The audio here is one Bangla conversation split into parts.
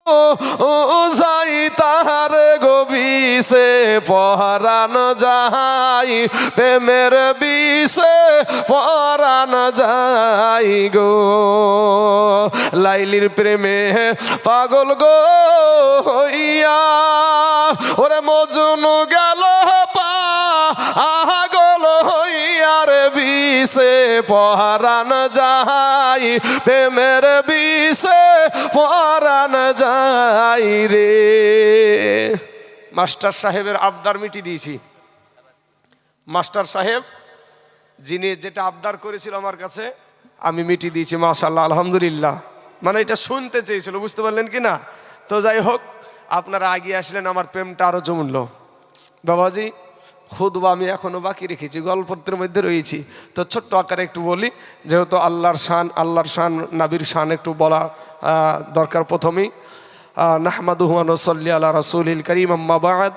যাই তাহার গবিসে পরাণ যাই, প্রেমের বিষে পরাণ যাই গো। লাইলির প্রেমে পাগল গো হইয়া, ওরে মজনু গেল পাগল হইয়া রে, বিষে পরাণ যাই, প্রেমের বিষে পরাণ যাই রে। মাস্টার সাহেবের আবদার মিটি দিয়েছি। মাস্টার সাহেব যিনি যেটা আবদার করেছিল আমার কাছে, আমি মিটি দিয়েছি মাশাআল্লাহ আলহামদুলিল্লাহ। মানে এটা শুনতে চেয়েছিল, বুঝতে পারলেন কি না? তো যাই হোক, আপনারা আগিয়ে আসলেন, আমার প্রেমটা আরো জমল। বাবাজি খুতবা আমি এখনো বাকি রেখেছি, গল্পের মধ্যে রয়েছি। তো ছোট্ট আকারে একটু বলি, যেহেতু আল্লাহর শান নবীর শান একটু বলা দরকার। প্রথমেই নাহমাদুহু ওয়া নুসাল্লি আলা রাসূলিল কারীম, আম্মা বা'দ,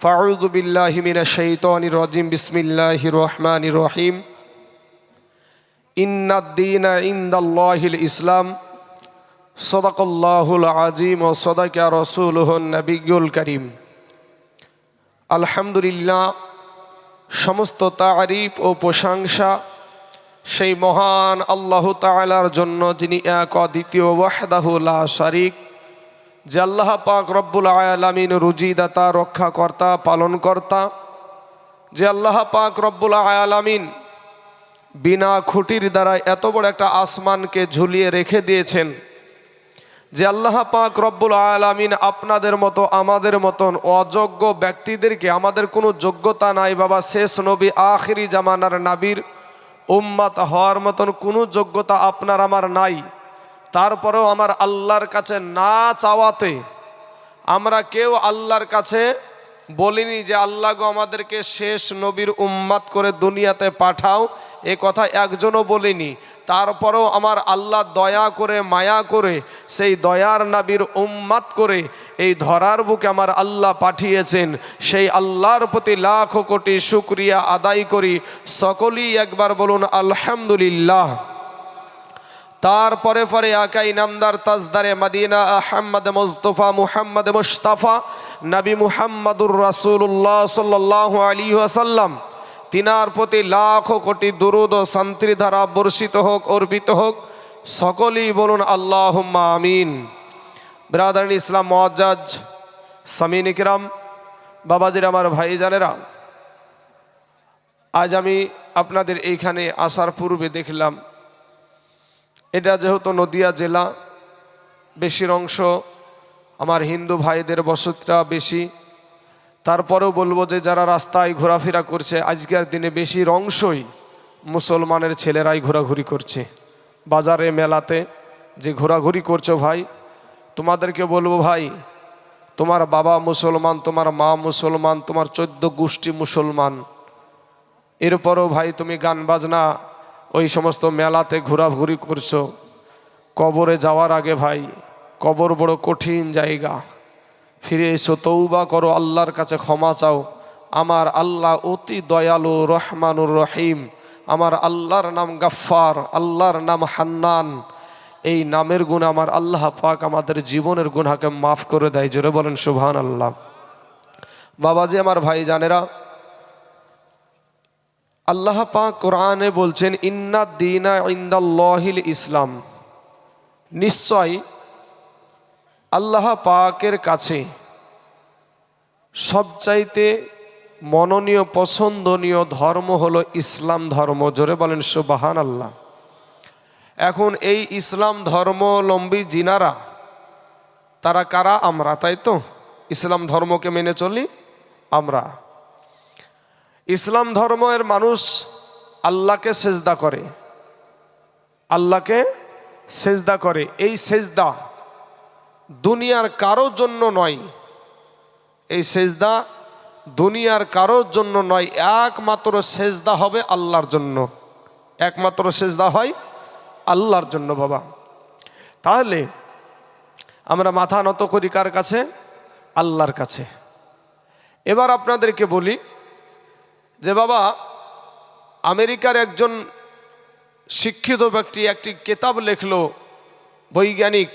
ফাউযু বিল্লাহি মিনাশ শাইতানির রাজিম, বিসমিল্লাহির রহমানির রহিম। ইন্নাদ দীনা ইনদাল্লাহিল ইসলাম, সাদাকাল্লাহুল আযীম ওয়া সাদাকা রাসূলুহুন নবিয়্যুল কারীম। আলহামদুলিল্লাহ, সমস্ত তারিফ ও প্রশংসা সেই মহান আল্লাহ তাআলার জন্য, যিনি এক অদ্বিতীয়, ওয়াহদাহু লা শারীক, যে আল্লাহ পাক রব্বুল আলামিন রুজিদাতা, রক্ষাকর্তা, পালনকর্তা, যে আল্লাহ পাক রব্বুল আলামিন বিনা খুঁটির দ্বারা এত বড় একটা আসমানকে ঝুলিয়ে রেখে দিয়েছেন, যে আল্লাহ পাক রব্বুল আলামিন আপনাদের মতো আমাদের মতন অযোগ্য ব্যক্তিদেরকে, আমাদের কোনো যোগ্যতা নাই বাবা, শেষ নবী আখিরি জামানার নবীর উম্মত হওয়ার মতন কোনো যোগ্যতা আপনার আমার নাই। তারপরেও আমার আল্লাহর কাছে না চাওয়াতে আমরা কেউ আল্লাহর কাছে বলিনি যে আল্লাহ গো আমাদেরকে শেষ নবীর উম্মত করে দুনিয়াতে পাঠাও, এ কথা একজনও বলিনি। তারপরেও আমার আল্লাহ দয়া করে, মায়া করে, সেই দয়ার নবীর উম্মত করে এই ধরার বুকে আমার আল্লাহ পাঠিয়েছেন। সেই আল্লাহর প্রতি লাখ কোটি শুকরিয়া আদায় করি। সকলেই একবার বলুন আলহামদুলিল্লাহ। তারপরে পরে আকাই নামদার তাজদারে মদিনা আহমদ মুস্তফা মুহাম্মদ মুস্তাফা নবী মুহাম্মদুর রাসূলুল্লাহ সাল্লাল্লাহু আলাইহি ওয়াসাল্লাম, তিনার প্রতি লাখ কোটি দুরূদ ও শান্তির ধারা বর্ষিত হোক, অর্পিত হোক। সকলেই বলুন আল্লাহুম্মা আমিন। ব্রাদার ইসলাম, মুআজ্জাজ সামিন ইকরাম, বাবাজির, আমার ভাইজানেরা, আজ আমি আপনাদের এইখানে আসার পূর্বে দেখলাম, এটা যেহেতু নদিয়া জেলা, বেশির অংশ আমার হিন্দু ভাইদের বসতিটা বেশি। তারপরেও বলবো যে যারা রাস্তায় ঘোরাফেরা করছে, আজকের দিনে বেশির অংশই মুসলমানের ছেলেরাই ঘোরাঘুরি করছে। বাজারে মেলাতে যে ঘোরাঘুরি করছো ভাই, তোমাদেরকে বলবো ভাই, তোমার বাবা মুসলমান, তোমার মা মুসলমান, তোমার 14 গোষ্ঠী মুসলমান, এরপরও ভাই তুমি গান বাজনা ওই সমস্ত মেলাতে ঘোরাঘুরি করছো। কবরে যাওয়ার আগে ভাই, কবর বড় কঠিন জায়গা, ফিরে এসো, তৌবা করো, আল্লাহর কাছে ক্ষমা চাও। আমার আল্লাহ অতি দয়ালু, রহমানুর রহিম। আমার আল্লাহর নাম গাফফার, আল্লাহর নাম হান্নান। এই নামের গুণে আমার আল্লাহ পাক আমাদের জীবনের গুনাহকে মাফ করে দেয়। জোরে বলেন সুবহানাল্লাহ। বাবাজি, আমার ভাই জানেরা, আল্লাহ পাক কোরআনে বলছেন ইন্নাদ দীনা ইনদাল্লাহিল ইসলাম, নিশ্চয় আল্লাহ পাকের কাছে সবচাইতে মনোনীয়, পছন্দনীয় ধর্ম হলো ইসলাম ধর্ম। জোরে বলেন সুবহানাল্লাহ। এখন এই ইসলাম ধর্মাবলম্বী জিনারা, তারা কারা? আমরা, তাই তো? ইসলাম ধর্মকে মেনে চলি আমরা। ইসলাম ধর্মের মানুষ আল্লাহকে সেজদা করে, আল্লাহকে সেজদা করে। এই সেজদা দুনিয়ার কারোর জন্য নয়, এই সেজদা দুনিয়ার কারোর জন্য নয়, একমাত্র সেজদা হবে আল্লাহর জন্য। একমাত্র সেজদা হয় আল্লাহর জন্য বাবা। তাহলে আমরা মাথা নত করি কার কাছে? আল্লাহর কাছে। এবার আপনাদেরকে বলি যে বাবা, আমেরিকার একজন শিক্ষিত ব্যক্তি একটি কিতাব লেখলো, বৈজ্ঞানিক,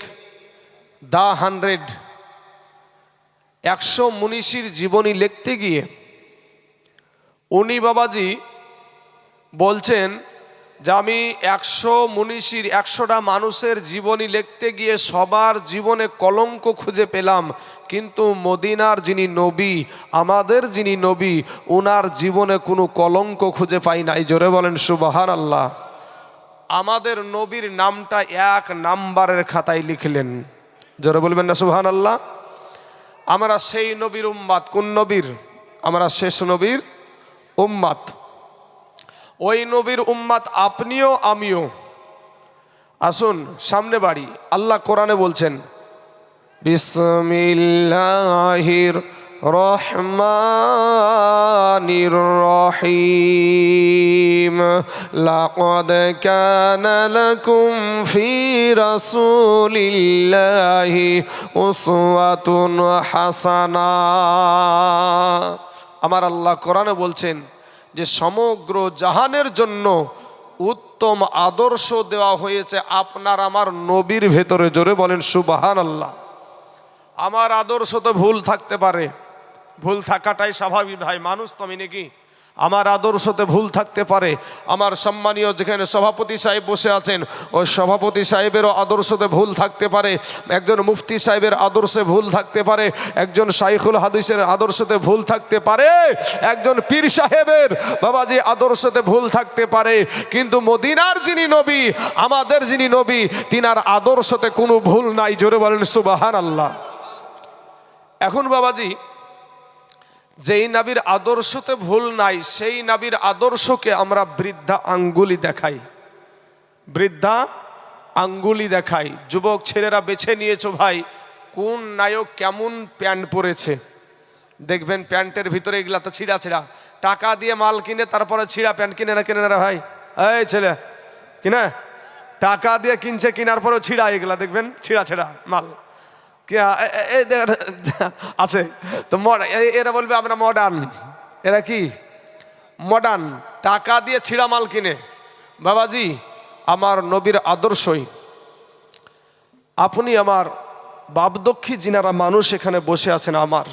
দ্য 100 মনীষীর জীবনী লিখতে গিয়ে উনি বাবাজি বলছেন যে আমি 100 মনীষীর 100টা মানুষের জীবনী লিখতে গিয়ে সবার জীবনে কলঙ্ক খুঁজে পেলাম, কিন্তু মদিনার যিনি নবী, আমাদের যিনি নবী, ওনার জীবনে কোনো কলঙ্ক খুঁজে পাই নাই। জোরে বলেন সুবহানাল্লাহ। আমাদের নবীর নামটা 1 নাম্বারের খাতায় লিখলেন। জোরে বলবেন না সুবহানাল্লাহ। আমরা সেই নবীর উম্মাত। কোন নবীর? আমরা শেষ নবীর উম্মাত। ওই নবীর উম্মাত আপনিও আমিও। আসুন সামনে বাড়ি। আল্লাহ কোরআনে বলছেন বিসমিল্লাহির রহমানির রহিম লাকাদ কানা লাকুম ফি রাসূলিল্লাহি উসওয়াতুন হাসানাহ। আমার আল্লাহ কোরআনে বলছেন যে সমগ্র জাহানের জন্য উত্তম আদর্শ দেওয়া হয়েছে আপনার আমার নবীর ভেতরে। জোরে বলেন সুবহানাল্লাহ। আমার আদর্শ তো ভুল থাকতে পারে, ভুল থাকাটাই স্বাভাবিক ভাই, মানুষ তো আমি নাকি। আমার আদর্শতে ভুল থাকতে পারে। আমার সম্মানীয় যেখানে সভাপতি সাহেব বসে আছেন, ওই সভাপতি সাহেবেরও আদর্শতে ভুল থাকতে পারে। একজন মুফতি সাহেবের আদর্শে ভুল থাকতে পারে। একজন শাইখুল হাদিসের আদর্শতে ভুল থাকতে পারে। একজন পীর সাহেবের বাবাজি আদর্শতে ভুল থাকতে পারে। কিন্তু মদিনার যিনি নবী, আমাদের যিনি নবী, তিনার আদর্শতে কোনো ভুল নাই। জোরে বলেন সুবহানাল্লাহ। এখন বাবাজি যেই নবীর আদর্শতে ভুল নাই, সেই নবীর আদর্শকে আমরা বৃদ্ধা আঙ্গুলি দেখাই, বৃদ্ধা আঙ্গুলি দেখাই। যুবক ছেলেরা বেছে নিয়েছো ভাই কোন নায়ক কেমন প্যান্ট পরেছে। দেখবেন প্যান্টের ভিতরে এগুলা তো ছিঁড়া ছিঁড়া, টাকা দিয়ে মাল কিনে তারপরে ছিঁড়া প্যান্ট কিনে না কিনে না ভাই? এই ছেলে কিনা টাকা দিয়ে কিনছে, কিনার পরেও ছিঁড়া, এগুলা দেখবেন ছিঁড়া ছিঁড়া মাল আছে। তো এরা বলবে আমরা মডার্ন। এরা কি মডার্ন? টাকা দিয়ে ছিঁড়া মাল কিনে। বাবাজি আমার নবীর আদর্শই আপনি আমার বাপদক্ষী যিনারা মানুষ এখানে বসে আছেন, আমার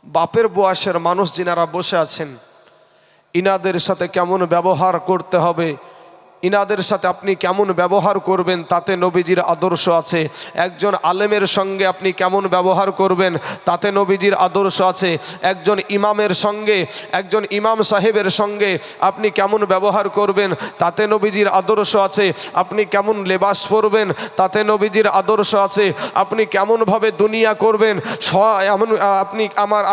বাপের বয়সের মানুষ যিনারা বসে আছেন, ইনাদের সাথে কেমন ব্যবহার করতে হবে, ইনাদের সাথে আপনি কেমন ব্যবহার করবেন, তাতে নবীজির আদর্শ আছে। একজন আলেমের সঙ্গে আপনি কেমন ব্যবহার করবেন, তাতে নবীজির আদর্শ আছে। একজন ইমামের সঙ্গে, একজন ইমাম সাহেবের সঙ্গে আপনি কেমন ব্যবহার করবেন, তাতে নবীজির আদর্শ আছে। আপনি কেমন লেবাস পরবেন, তাতে নবীজির আদর্শ আছে। আপনি কেমনভাবে দুনিয়া করবেন, এমন আপনি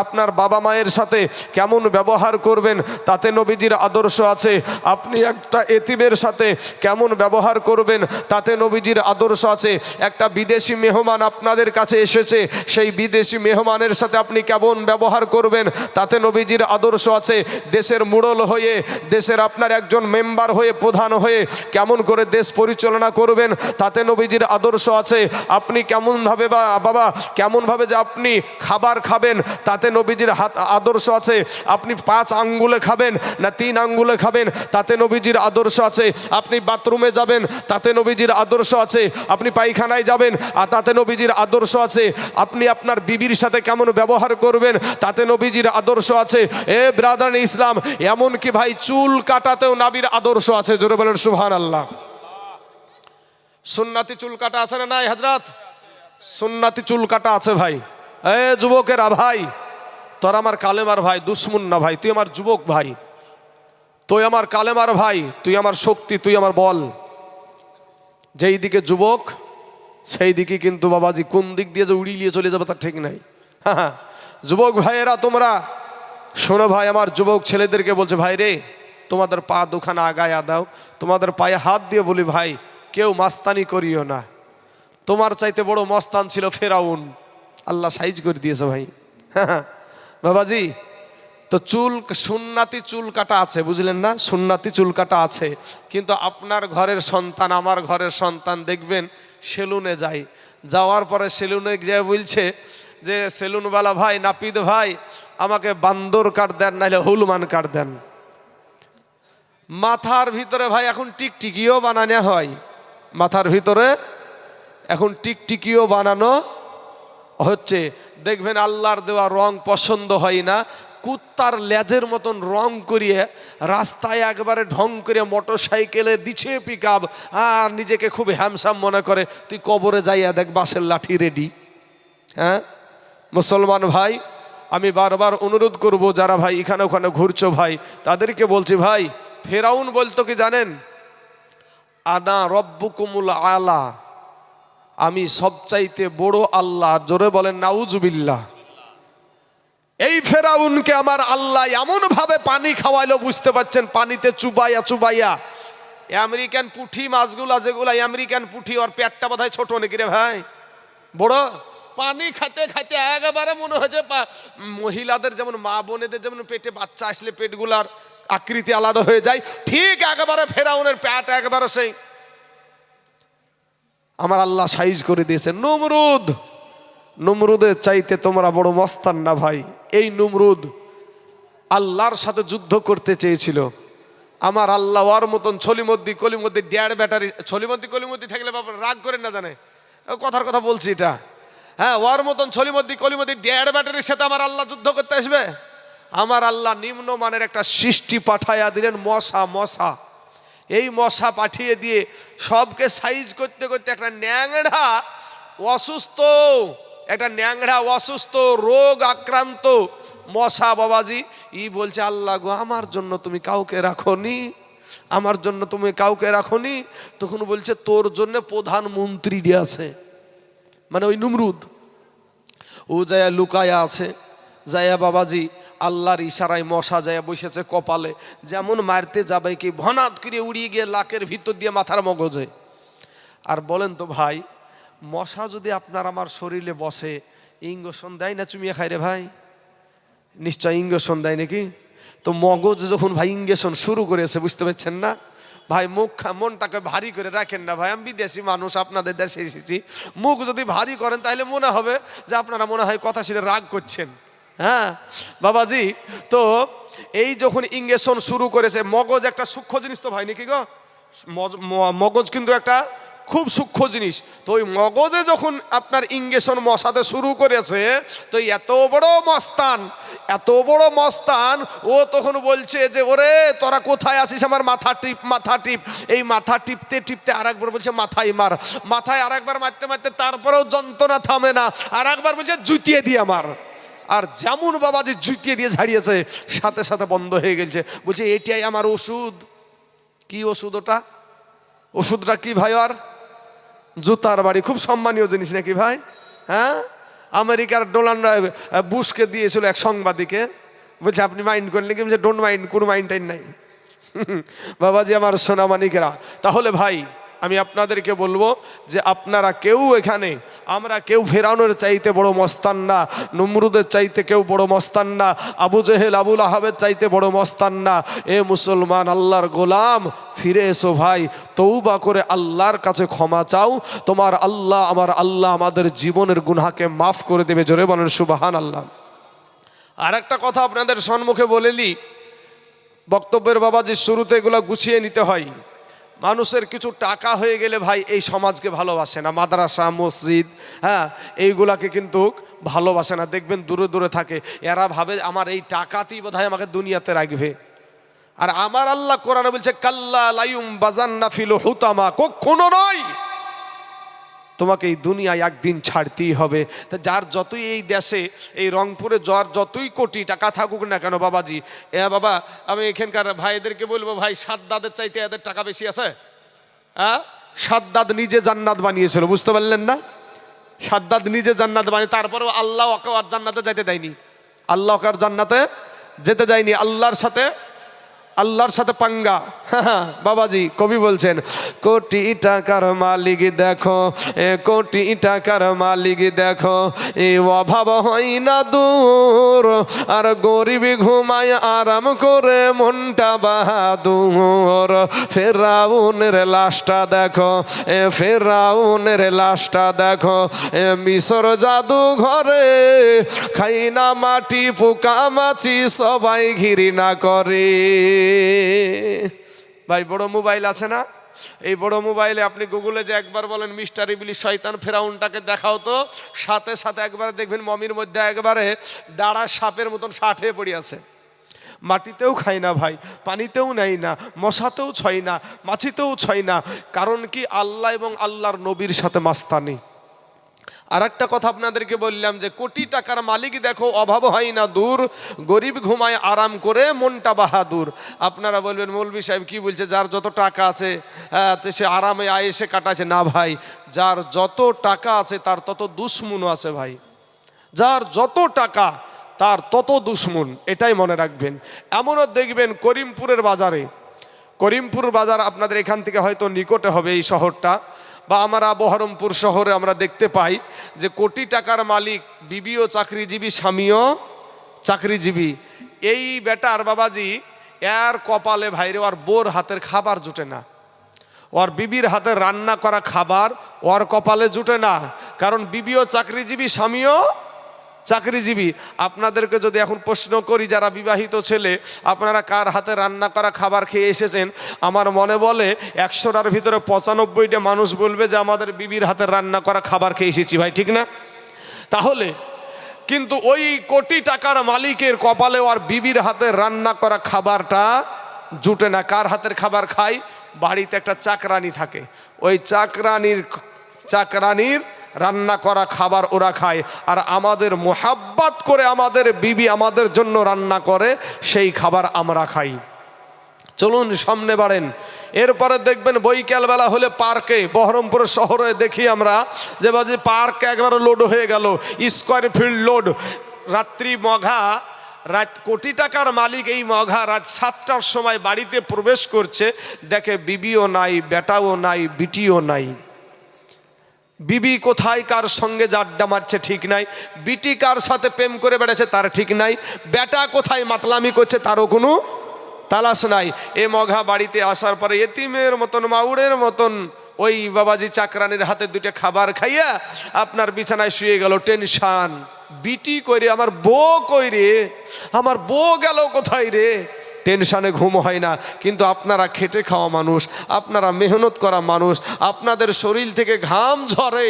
আপনার বাবা মায়ের সাথে কেমন ব্যবহার করবেন, তাতে নবীজির আদর্শ আছে। আপনি একটা এতিমের সাথে কেমন ব্যবহার করবেন, তাতে নবীজির আদর্শ আছে। একটা বিদেশি মেহমান আপনাদের কাছে এসেছে, সেই বিদেশি মেহমানের সাথে আপনি কেমন ব্যবহার করবেন, তাতে নবীজির আদর্শ আছে। দেশের মুড়ল হয়ে, দেশের আপনার একজন মেম্বার হয়ে, প্রধান হয়ে কেমন করে দেশ পরিচালনা করবেন, তাতে নবীজির আদর্শ আছে। আপনি কেমনভাবে বাবা কেমনভাবে যে আপনি খাবার খাবেন, তাতে নবীজির আদর্শ আছে। আপনি 5 আঙ্গুলে খাবেন না 3 আঙ্গুলে খাবেন, তাতে নবীজির আদর্শ আছে। আপনি বাথরুমে যাবেন, তাতে নবীজির আদর্শ আছে। আপনি পায়খানায় যাবেন, আর তাতে নবীজির আদর্শ আছে। আপনি আপনার বিবির সাথে কেমন ব্যবহার করবেন, তাতে নবীজির আদর্শ আছে। এ ব্রাদার ইসলাম, এমনকি ভাই চুল কাটাতেও নবীর আদর্শ আছে। জোরে বলেন সুবহানাল্লাহ। সুন্নতি চুল কাটা আছে না নাই হযরত? সুন্নতি চুল কাটা আছে ভাই। এ যুবকেরা ভাই, তোর আমার কালেমার ভাই, দুশ্মন না ভাই, তুই আমার যুবক ভাই, তুই আমার কালেমার ভাই, তুই আমার শক্তি, তুই আমার বল। যেই দিকে যুবক সেই দিকে কিন্তু বাবাজি কোন দিক দিয়ে যে উড়িয়ে চলে যাবে তার ঠিক নাই। হ্যাঁ যুবক ভাইয়েরা তোমরা শোনো ভাই, আমার যুবক ছেলেদেরকে বলছে ভাই রে, তোমাদের পা দুখানা আগায়া দাও, তোমাদের পায়ে হাত দিয়ে বলি ভাই কেউ মাস্তানি করিও না। তোমার চাইতে বড় মস্তান ছিল ফেরাউন, আল্লাহ সাইজ করে দিয়েছে ভাই। হ্যাঁ বাবাজি, তো চুল সুন্নাতি চুল কাটা আছে, বুঝলেন না? সুন্নাতি চুল কাটা আছে। কিন্তু আপনার ঘরের সন্তান, আমার ঘরের সন্তান দেখবেন সেলুনে যায়, যাওয়ার পরে সেলুনে গিয়ে বলছে যে সেলুনওয়ালা ভাই, নাপিত ভাই, আমাকে বান্দর কাট দেন, নাইলে হলুমান কাট দেন। মাথার ভিতরে ভাই এখন টিকটিকিও বানানো হয়, মাথার ভিতরে এখন টিকটিকিও বানানো হচ্ছে। দেখবেন আল্লাহর দেওয়া রং পছন্দ হয় না, কুত্তার লেজের মতন রং করিয়ে রাস্তায় একবারে ঢং করে মোটর সাইকেলে দিচ্ছে পিক আপ, আর নিজেকে খুব হ্যামসাম মনে করে। তুই কবরে যাইয়া দেখ বাঁশের লাঠি রেডি। হ্যাঁ মুসলমান ভাই, আমি বারবার অনুরোধ করব, যারা ভাই এখানে ওখানে ঘুরছো ভাই, তাদেরকে বলছি ভাই, ফেরাউন বলতো কি জানেন? আনা রব্বুকুমুল আলা, আমি সবচাইতে বড় আল্লাহ। জোরে বলেন নাউজুবিল্লাহ। এই ফেরাউনকে আমার আল্লাহ এমন ভাবে পানি খাওয়াইলো, বুঝতে পারছেন? পানিতে চুবাইয়া চুবাইয়া। আমেরিকান পুঁটি মাছগুলা যেগুলা আমেরিকান পুঁটি, ওর পেটটা বোধহয় ছোট নাকি রে ভাই, বড়। পানি খাইতে খাইতে একেবারে মনে হয়েছে মহিলাদের যেমন, মা বোনেদের যেমন পেটে বাচ্চা আসলে পেটগুলার আকৃতি আলাদা হয়ে যায়, ঠিক একেবারে ফেরাউনের পেট একেবারে সেই আমার আল্লাহ সাইজ করে দিয়েছে। নমরুদ, নমরুদের চাইতে তোমরা বড় মস্তান না ভাই। এই নমরুদ আল্লাহর সাথে যুদ্ধ করতে চেয়েছিল। আমার আল্লাহ ওর মতন ছলিমদ্দি কলিমদ্দি ড্যাড ব্যাটারি, ছলিমদ্দি কলিমদ্দি থাকলে বাবা রাগ করেন না, জানে কথার কথা বলছি এটা। হ্যাঁ, ওর মতন ছলিমদ্দি কলিমদ্দি ড্যাড ব্যাটারির সাথে আমার আল্লাহ যুদ্ধ করতে আসবে? আমার আল্লাহ নিম্নমানের একটা সৃষ্টি পাঠাইয়া দিলেন, মশা। মশা, এই মশা পাঠিয়ে দিয়ে সবকে সাইজ করতে করতে একটা ন্যাংড়া অসুস্থ, একটা ন্যাংড়া অসুস্থ রোগ আক্রান্ত মশা বাবাজি ই বলছে, আল্লাহ গো আমার জন্য তুমি কাউকে রাখোনি, আমার জন্য তুমি কাউকে রাখোনি। তখন বলছে তোর জন্য প্রধানমন্ত্রী আছে, মানে ওই নমরুদ। ও যায়া লুকায়া আছে, যায়া বাবাজি আল্লাহর ইশারায় মশা যায় বসেছে কপালে, যেমন মারতে যাবে কি ভনাত করে উড়িয়ে গিয়ে লাকের ভিতর দিয়ে মাথার মগজে। আর বলেন তো ভাই, মশা যদি আপনার আমার শরীরে বসে, ইঞ্জেকশন দেয় না চুমিয়ে খাই রে ভাই? নিশ্চয় ইঞ্জেকশন দেয় নাকি? তো মগজ যখন ভাই ইঞ্জেকশন শুরু করেছে, বুঝতে পারছেন না ভাই? মনটাকে ভারী করে রাখেন না ভাই। আমি বিদেশি মানুষ, আপনাদের দেশে এসেছি। মুখ যদি ভারী করেন তাহলে মনে হবে যে আপনারা মনে হয় কথা শুনে রাগ করছেন। হ্যাঁ বাবাজি, তো এই যখন ইঞ্জেকশন শুরু করেছে, মগজ একটা সূক্ষ্ম জিনিস তো ভাই নাকি গো? মগজ কিন্তু একটা খুব সূক্ষ্ম জিনিস। তো ওই মগজে যখন আপনার ইঞ্জেকশন মশাতে শুরু করেছে, তো এত বড় মস্তান, এত বড় মস্তান, ও তখন বলছে যে ওরে তোরা কোথায় আছিস, আমার মাথা টিপ, মাথা টিপ। এই মাথা টিপতে টিপতে আর একবার বলছে মাথায় মার, মাথায় আর একবার মারতে মারতে তারপরেও যন্ত্রণা থামে না, আর একবার বলছে জুতিয়ে দিয়ে মার। আর যেমন বাবাজি জুতিয়ে দিয়ে ঝাড়িয়েছে, সাথে সাথে বন্ধ হয়ে গেছে। বলছে এটাই আমার ওষুধ। কি ওষুধ ওটা? ওষুধটা কি ভাই? আর জুতার বাড়ি, খুব সম্মানীয় জিনিস নাকি ভাই? হ্যাঁ, আমেরিকার ডোনাল্ড বুশকে দিয়েছিল এক সাংবাদিকে, বলছে আপনি মাইন্ড করলেন কি? বলছে ডোন্ট মাইন্ড, কোনো মাইন্ড টাইন নাই। বাবাজি আমার সোনামানিকেরা, তাহলে ভাই আমি আপনাদেরকে বলবো যে আপনারা কেউ এখানে, আমরা কেউ ফেরাউনের চাইতে বড় মস্তান না, নমরুদের চাইতে কেউ বড় মস্তান না, আবু জেহেল আবুল আহাবের চাইতে বড় মস্তান না। এ মুসলমান আল্লাহর গোলাম, ফিরে এসো ভাই, তৌবা করে আল্লাহর কাছে ক্ষমা চাও। তোমার আল্লাহ, আমার আল্লাহ আমাদের জীবনের গুনাহকে মাফ করে দেবে। জোরে বলেন সুবহানাল্লাহ। আর একটা কথা আপনাদের সম্মুখে বলেলি, বক্তব্যের বাবাজি শুরুতে এগুলো গুছিয়ে নিতে হয়। মানুষের কিছু টাকা হয়ে গেলে ভাই এই সমাজকে ভালোবাসে না, মাদ্রাসা মসজিদ, হ্যাঁ এইগুলাকে কিন্তু ভালোবাসে না। দেখবেন দূরে দূরে থাকে, এরা ভাবে আমার এই টাকাতেই বোধহয় আমাকে দুনিয়াতে রাখবে। আর আমার আল্লাহ কোরআনে বলছে কাল্লা লায়ুম বাজান্না ফিল হুতামা, কখনো নয়, তোমাকে এই দুনিয়ায় একদিন ছাড়তেই হবে। তা যার যতই এই দেশে, এই রংপুরে যার যতই কোটি টাকা থাকুক না কেন বাবাজি, বাবা আমি এখানকার ভাইদেরকে বলবো, ভাই সাদ্দাদের চাইতে এদের টাকা বেশি আছে। হ্যাঁ, সাদ্দাদ নিজে জান্নাত বানিয়েছিল, বুঝতে পারলেন না? সাদ্দাদ নিজে জান্নাত বানিয়ে, তারপরেও আল্লাহ ওকে আর জান্নাতে যেতে দেয়নি, আল্লাহ ওকে আর জান্নাতে যেতে দেয়নি। আল্লাহর সাথে পাঙ্গা। বাবাজি কবি বলছেন, কোটি টাকার মালিক দেখো, কোটি টাকার মালিক দেখো, এই অভাব হয় না দূর, আর গরিবী ঘুমায় আরাম করে মনটা বাহাদুর। ফেরাউনের লাশটা দেখো, ফেরাউনের লাশটা দেখো, মিশর জাদু ঘরে, খাই না মাটি পোকা মাছি সবাই ঘৃণা করে। ভাই বড় মোবাইল আছে না, এই বড় মোবাইলে আপনি গুগলে যে একবার বলেন মিস্টার ইবলিস শয়তান ফেরাউনটাকে দেখাও তো, সাথে সাথে একবার দেখবেন মমির মধ্যে একবারে দাঁড়া সাপের মতন ষাট হয়ে পড়ে আছে। মাটিতেও খায় না ভাই, পানিতেও নেয় না, মশাতেও ছয় না, মাছিতেও ছয় না। কারণ কি? আল্লাহ এবং আল্লাহর নবীর সাথে মাস্তানি। আর একটা কথা আপনাদেরকে বললাম যে কোটি টাকার মালিক দেখো অভাব হয় না দূর, গরিব ঘুমায় আরাম করে মনটা বাহাদুর। আপনারা বলবেন মৌলভী সাহেব কি বলছে, যার যত টাকা আছে সে আরামে আয়েসে কাটাচ্ছে। না ভাই, যার যত টাকা আছে তার তত দুশ্মনও আছে ভাই। যার যত টাকা তার তত দুশ্মন, এটাই মনে রাখবেন। এমনও দেখবেন করিমপুরের বাজারে, করিমপুর বাজার আপনাদের এখান থেকে হয়তো নিকটে হবে এই শহরটা, বা আমরা বহরমপুর শহরে আমরা দেখতে পাই যে কোটি টাকার মালিক, বিবিও চাকরিজীবী, স্বামীও চাকরিজীবী। এই বেটার বাবাজি এর কপালে ভাইরে ওর বোর হাতের খাবার জুটে না, ওর বিবির হাতের রান্না করা খাবার ওর কপালে জুটে না। কারণ বিবিও চাকরিজীবী, স্বামীও চাকরিজীবী। আপনাদেরকে যদি এখন প্রশ্ন করি, যারা বিবাহিত ছেলে, আপনারা কার হাতে রান্না করা খাবার খেয়ে এসেছেন? আমার মনে বলে 100টার ভিতরে 95টা মানুষ বলবে যে আমাদের বিবির হাতে রান্না করা খাবার খেয়ে এসেছি ভাই, ঠিক না? তাহলে কিন্তু ওই কোটি টাকার মালিকের কপালে আর বিবির হাতে রান্না করা খাবারটা জুটে না। কার হাতের খাবার খায়? বাড়িতে একটা চাকরানি থাকে, ওই চাকরানির রান্না করা খাবার ওরা খায়। আর আমাদের মোহাব্বত করে আমাদের বিবি আমাদের জন্য রান্না করে, সেই খাবার আমরা খাই। চলুন সামনে বাড়েন। এরপরে দেখবেন বৈকালবেলা হলে পার্কে, বহরমপুর শহরে দেখি আমরা যে বাজে পার্ক একবারে লোড হয়ে গেল, স্কোয়ার ফিল্ড লোড। রাত্রি মঘা, রাত কোটি টাকার মালিক এই মঘা রাত 7টার সময় বাড়িতে প্রবেশ করছে, দেখে বিবিও নাই, বেটাও নাই, বিটিও নাই। বিবি কোথায় কার সঙ্গে আড্ডা মারছে ঠিক নাই, বিটি কার সাথে প্রেম করে বেড়াচ্ছে তার ঠিক নাই, বেটা কোথায় মাতলামি করছে তারও কোনো তালাশ নাই। এ মঘা বাড়িতে আসার পরে এতিমের মতন, মাউড়ের মতন ওই বাবাজি চাকরানির হাতে দুটো খাবার খাইয়া আপনার বিছানায় শুয়ে গেল। টেনশান, বিটি কই রে, আমার বউ কই রে, আমার বউ গেল কোথায় রে। টেনশানে ঘুম হয় না। কিন্তু আপনারা খেটে খাওয়া মানুষ, আপনারা মেহনত করা মানুষ, আপনাদের শরীর থেকে ঘাম ঝরে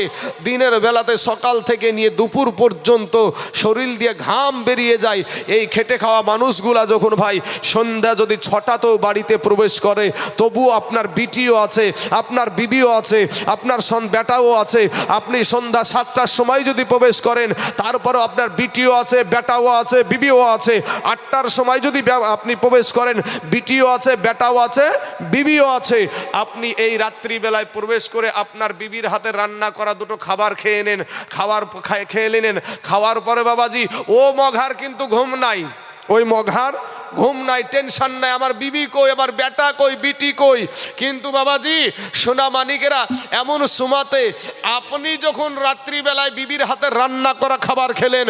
দিনের বেলাতে, সকাল থেকে নিয়ে দুপুর পর্যন্ত শরীর দিয়ে ঘাম বেরিয়ে যায়। এই খেটে খাওয়া মানুষগুলা যখন ভাই সন্ধ্যা যদি 6টাতেও বাড়িতে প্রবেশ করে, তবুও আপনার বিটিও আছে, আপনার বিবিও আছে, আপনার বেটাও আছে। আপনি সন্ধ্যা 7টার সময় যদি প্রবেশ করেন, তারপরেও আপনার বিটিও আছে, বেটাও আছে, বিবিও আছে। 8টার সময় যদি আপনি প্রবেশ করেন, বিটিও আছে, বেটাও আছে, বিবিও আছে। আপনি এই রাত্রিবেলায় প্রবেশ করে আপনার বিবির হাতে রান্না করা দুটো খাবার খেয়ে নেন, খেয়ে নিলেন। খাওয়ার পরে বাবাজি ও মঘার কিন্তু ঘুম নাই, ওই মঘার ঘুম নাই, টেনশন নাই, আমার বিবি কই, আমার বেটা কই, বিটি কই। কিন্তু বাবাজি সোনা মানিকেরা, এমন সুমাতে আপনি যখন রাত্রিবেলায় বিবির হাতে রান্না করা খাবার খেলেন,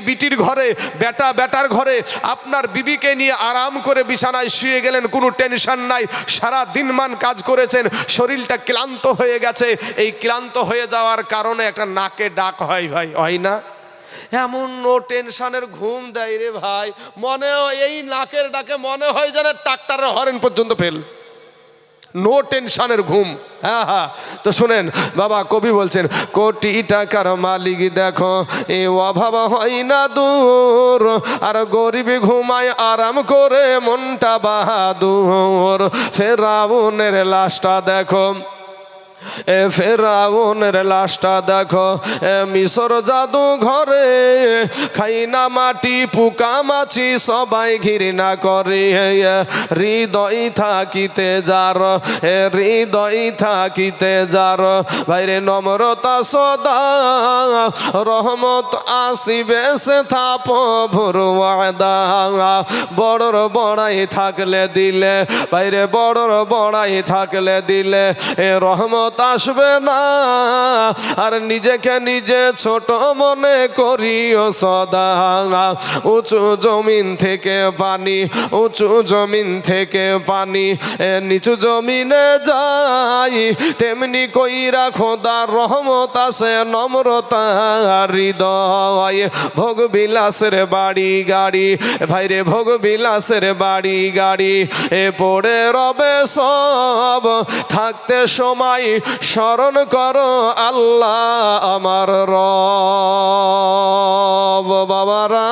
বিটির ঘরে, বেটার ঘরে, আপনার বিবিকে নিয়ে আরাম করে বিছানায় শুয়ে গেলেন, কোনো টেনশন নাই। সারা দিনমান কাজ করেছেন, শরীরটা ক্লান্ত হয়ে গেছে। এই ক্লান্ত হয়ে যাওয়ার কারণে একটা নাকে ডাক হয় ভাই, হয় না? এমন নো টেনশনের ঘুম দেয় রে ভাই, মনে হয় এই নাকের ডাকে মনে হয় যেন ট্রাক্টরের হরেন পর্যন্ত ফেল। নো টেনশনের ঘুম। হ্যাঁ হ্যাঁ, তো শুনেন বাবা, কবি বলছেন কোটি টাকার মালিক দেখো এ অভাব হয় না দূর, আর গরিব ঘুমায় আরাম করে মনটা বাহাদুর। ফেরাউনের লাশটা দেখো, ফেরাউনের লাশটা দেখো মিশর জাদু ঘরে, খাই না মাটি পোকা মাছি সবাই ঘৃণা করে। হৃদয় থাকিতে যার, হৃদয় থাকিতে যার বাইরে নম্রতা সদা, রহমত আসিবে সে থাপ ভুরওয়াদা। বড়র বড়াই থাকলে দিলে বাইরে, বড়র বড়াই থাকলে দিলে রহমত রহমত আসবে না। আর নিজেকে নিজে ছোট মনে করিও সদা। উঁচু জমিন থেকে পানি, উঁচু জমিন থেকে পানি নিচু জমিনে যাই, তেমনি কইরা খোদার রহমত আসে নম্রতা হৃদয়। ভোগ বিলাসের বাড়ি গাড়ি ভাইরে, ভোগ বিলাসের বাড়ি গাড়ি পড়ে রবে সব, থাকতে সময় স্মরণ করো আল্লাহ আমার রব। বাবারা